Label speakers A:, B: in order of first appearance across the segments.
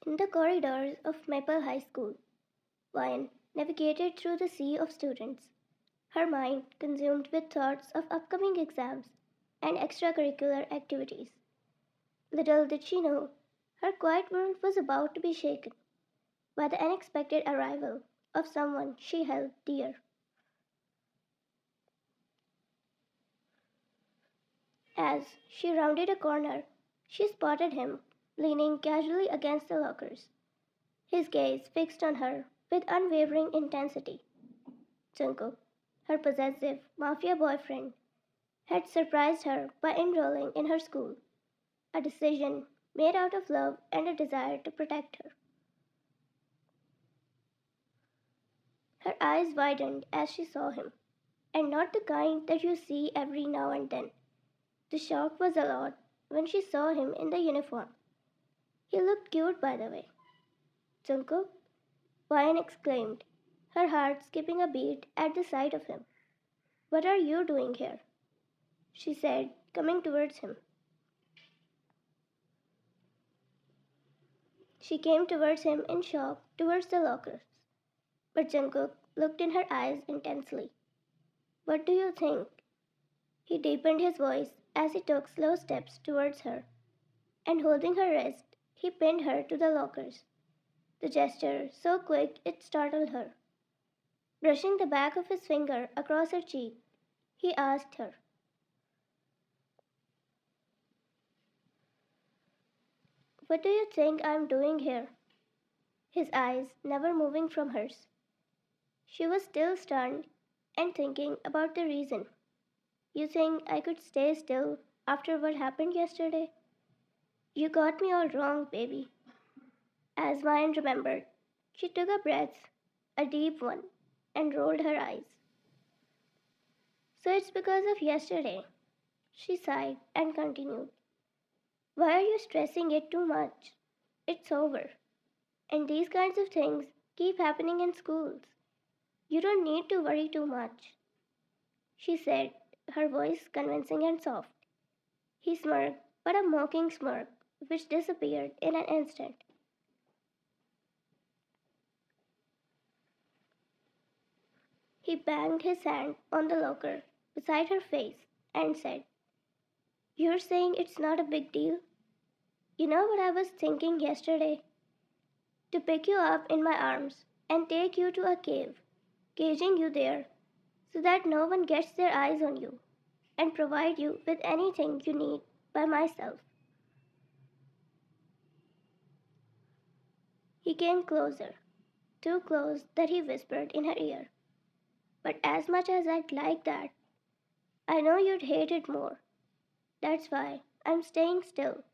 A: In the corridors of Maple High School, Vine navigated through the sea of students, her mind consumed with thoughts of upcoming exams and extracurricular activities. Little did she know, her quiet world was about to be shaken by the unexpected arrival of someone she held dear. As she rounded a corner, she spotted him leaning casually against the lockers, his gaze fixed on her with unwavering intensity. Jungkook, her possessive Mafia boyfriend, had surprised her by enrolling in her school, a decision made out of love and a desire to protect her. Her eyes widened as she saw him, and not the kind that you see every now and then. The shock was a lot when she saw him in the uniform. He looked cute, by the way. Jungkook, Ryan exclaimed, her heart skipping a beat at the sight of him. What are you doing here? She said, coming towards him. She came towards him in shock towards the lockers, but Jungkook looked in her eyes intensely. What do you think? He deepened his voice as he took slow steps towards her, and holding her wrist, he pinned her to the lockers. The gesture so quick it startled her. Brushing the back of his finger across her cheek, he asked her, What do you think I'm doing here? His eyes never moving from hers. She was still stunned and thinking about the reason. You think I could stay still after what happened yesterday? You got me all wrong, baby. As Ryan remembered, she took a breath, a deep one, and rolled her eyes. So it's because of yesterday. She sighed and continued. Why are you stressing it too much? It's over. And these kinds of things keep happening in schools. You don't need to worry too much, she said, her voice convincing and soft. He smirked, but a mocking smirk, which disappeared in an instant. He banged his hand on the locker beside her face and said, You're saying it's not a big deal? You know what I was thinking yesterday? To pick you up in my arms and take you to a cave, caging you there so that no one gets their eyes on you, and provide you with anything you need by myself. He came closer, too close that he whispered in her ear, But as much as I'd like that, I know you'd hate it more. That's why I'm staying still,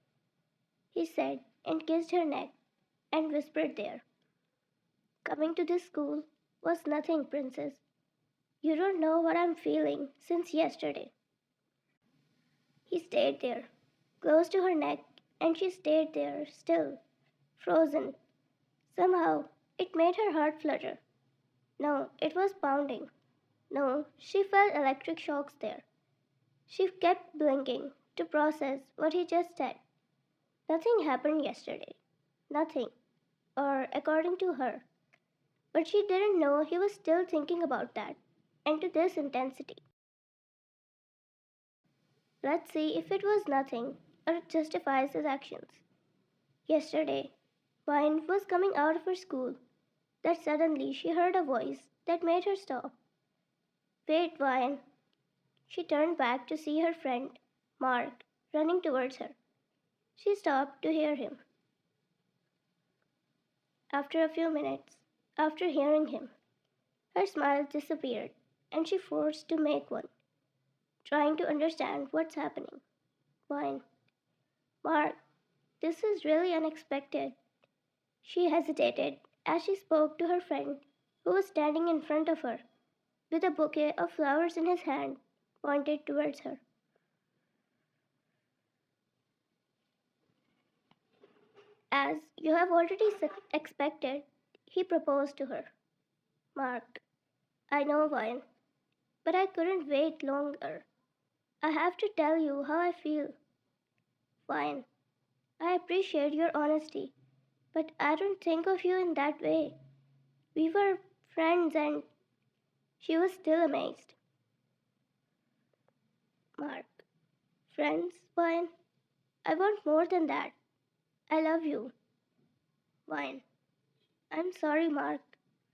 A: he said and kissed her neck and whispered there. Coming to this school was nothing, Princess. You don't know what I'm feeling since yesterday. He stayed there, close to her neck, and she stayed there, still, frozen. Somehow, it made her heart flutter. No, it was pounding. No, she felt electric shocks there. She kept blinking to process what he just said. Nothing happened yesterday. Nothing. Or according to her. But she didn't know he was still thinking about that, and to this intensity. Let's see if it was nothing or it justifies his actions. Yesterday, Vine was coming out of her school that suddenly she heard a voice that made her stop. Wait, Vine. She turned back to see her friend, Mark, running towards her. She stopped to hear him. After a few minutes, after hearing him, her smile disappeared and she forced to make one, trying to understand what's happening. Vine. Mark, this is really unexpected. She hesitated as she spoke to her friend, who was standing in front of her, with a bouquet of flowers in his hand, pointed towards her. As you have already expected, he proposed to her. Mark, I know, Vine, but I couldn't wait longer. I have to tell you how I feel. Vine, I appreciate your honesty, But I don't think of you in that way. We were friends and she was still amazed. Mark, friends, Wine? I want more than that. I love you. Wine. I'm sorry, Mark.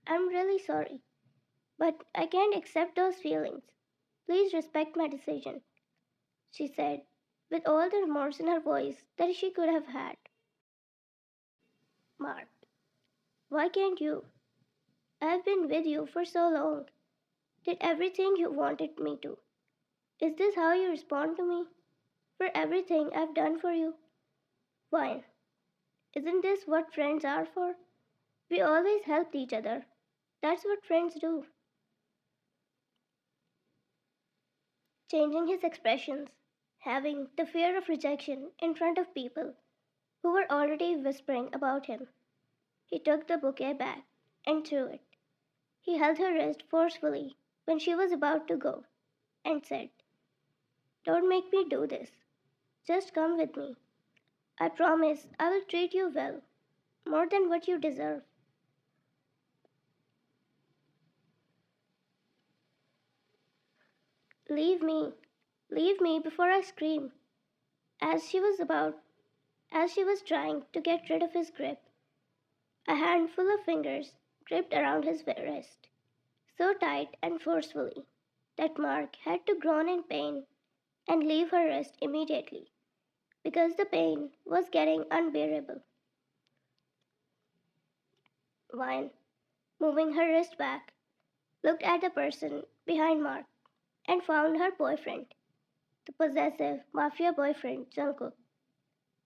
A: I'm really sorry. But I can't accept those feelings. Please respect my decision, she said, with all the remorse in her voice that she could have had. Mark, why can't you? I've been with you for so long. Did everything you wanted me to. Is this how you respond to me? For everything I've done for you? Why? Isn't this what friends are for? We always helped each other. That's what friends do. Changing his expressions, having the fear of rejection in front of people who were already whispering about him. He took the bouquet back and threw it. He held her wrist forcefully when she was about to go and said, "Don't make me do this. Just come with me. I promise I will treat you well, more than what you deserve." Leave me. Leave me before I scream. As she was about as she was trying to get rid of his grip, a handful of fingers gripped around his wrist, so tight and forcefully that Mark had to groan in pain and leave her wrist immediately because the pain was getting unbearable. Vine, moving her wrist back, looked at the person behind Mark and found her boyfriend, the possessive Mafia boyfriend, Jungkook.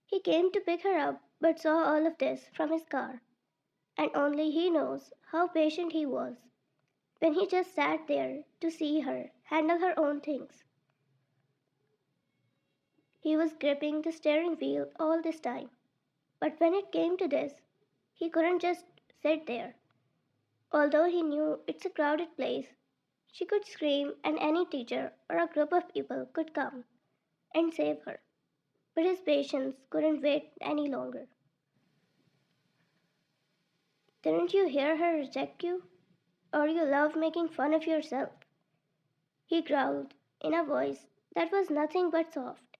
A: He came to pick her up but saw all of this from his car, and only he knows how patient he was when he just sat there to see her handle her own things. He was gripping the steering wheel all this time, but when it came to this, he couldn't just sit there. Although he knew it's a crowded place, she could scream and any teacher or a group of people could come and save her. But his patience couldn't wait any longer. "Didn't you hear her reject you? Or you love making fun of yourself?" He growled in a voice that was nothing but soft.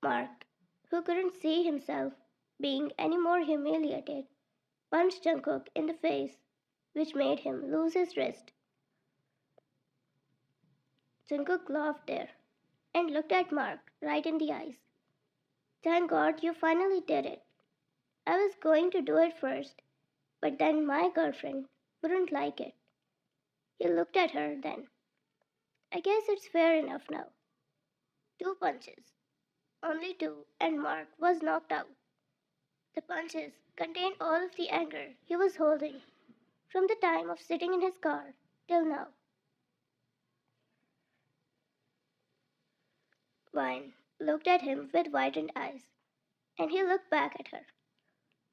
A: Mark, who couldn't see himself being any more humiliated, punched Jungkook in the face, which made him lose his wrist. Jungkook laughed there and looked at Mark right in the eyes. "Thank God you finally did it. I was going to do it first, but then my girlfriend wouldn't like it." He looked at her then. "I guess it's fair enough now." Two punches. Only two, and Mark was knocked out. The punches contained all of the anger he was holding from the time of sitting in his car till now. Vine looked at him with widened eyes, and he looked back at her.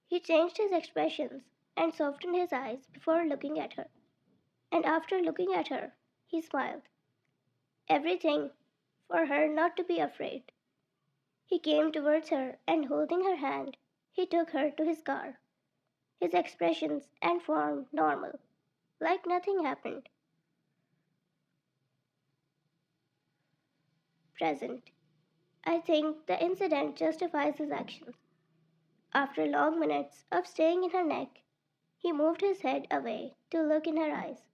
A: He changed his expressions and softened his eyes before looking at her. And after looking at her, he smiled. Everything for her not to be afraid. He came towards her and holding her hand, he took her to his car. His expressions and form normal, like nothing happened. Present. I think the incident justifies his actions. After long minutes of staying in her neck, he moved his head away to look in her eyes.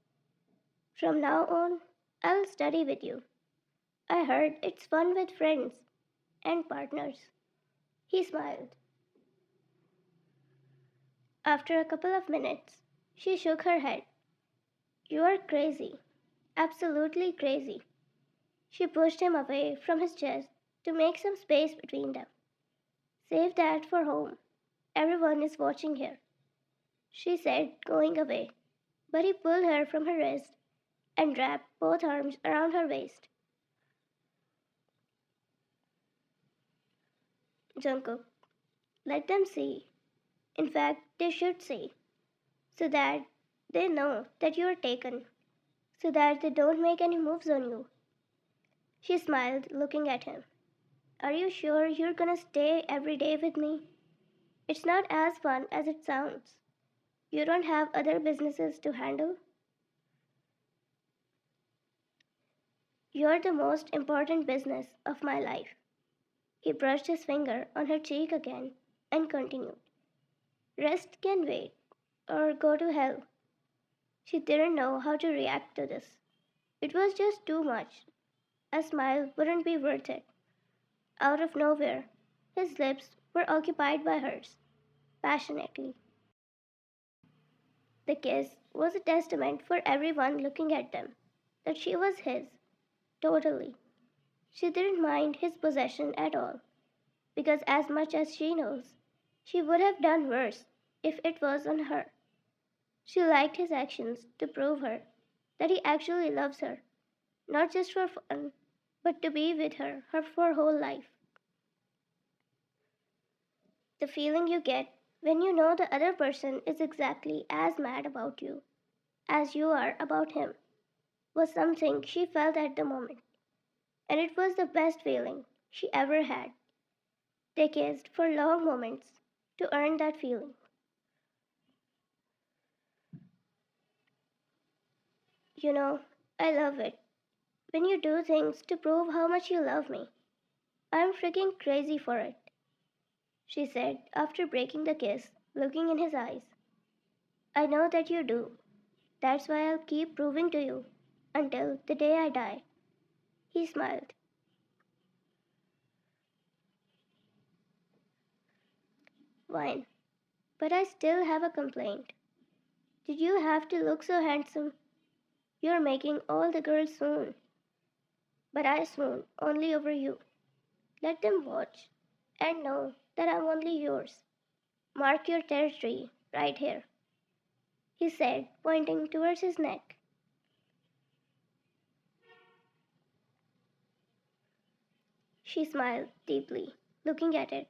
A: "From now on, I'll study with you. I heard it's fun with friends and partners." He smiled. After a couple of minutes, she shook her head. "You are crazy. Absolutely crazy." She pushed him away from his chest to make some space between them. "Save that for home. Everyone is watching here," she said, going away. But he pulled her from her wrist and wrapped both arms around her waist. "Jungkook, let them see. In fact, they should see, so that they know that you are taken, so that they don't make any moves on you." She smiled, looking at him. "Are you sure you're gonna stay every day with me?" It's not as fun as it sounds. You don't have other businesses to handle. You're the most important business of my life. He brushed his finger on her cheek again and continued. Rest can wait, or go to hell. She didn't know how to react to this. It was just too much. A smile wouldn't be worth it. Out of nowhere, his lips were occupied by hers, passionately. The kiss was a testament for everyone looking at them that she was his, totally. She didn't mind his possession at all, because as much as she knows, she would have done worse if it was on her. She liked his actions to prove her that he actually loves her, not just for fun, but to be with her for whole life. The feeling you get when you know the other person is exactly as mad about you as you are about him was something she felt at the moment, and it was the best feeling she ever had. They kissed for long moments to earn that feeling. You know, I love it when you do things to prove how much you love me. I'm freaking crazy for it, she said after breaking the kiss, looking in his eyes. I know that you do. That's why I'll keep proving to you until the day I die. He smiled. Fine, but I still have a complaint. Did you have to look so handsome? You're making all the girls swoon. But I swoon only over you. Let them watch and know that I'm only yours. Mark your territory right here, he said, pointing towards his neck. She smiled deeply, looking at it,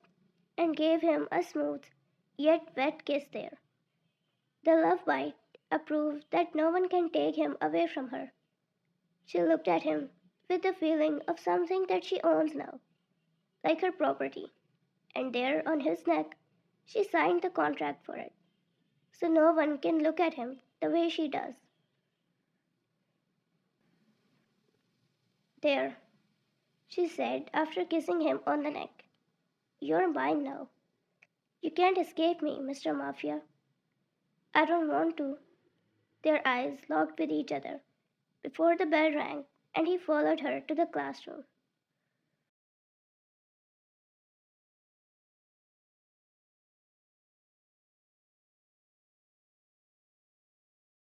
A: and gave him a smooth yet wet kiss there. The love bite, a proof that no one can take him away from her. She looked at him with the feeling of something that she owns now, like her property, and there on his neck she signed the contract for it, so no one can look at him the way she does. There, she said after kissing him on the neck. You're mine now. You can't escape me, Mr. Mafia. I don't want to. Their eyes locked with each other before the bell rang and he followed her to the classroom.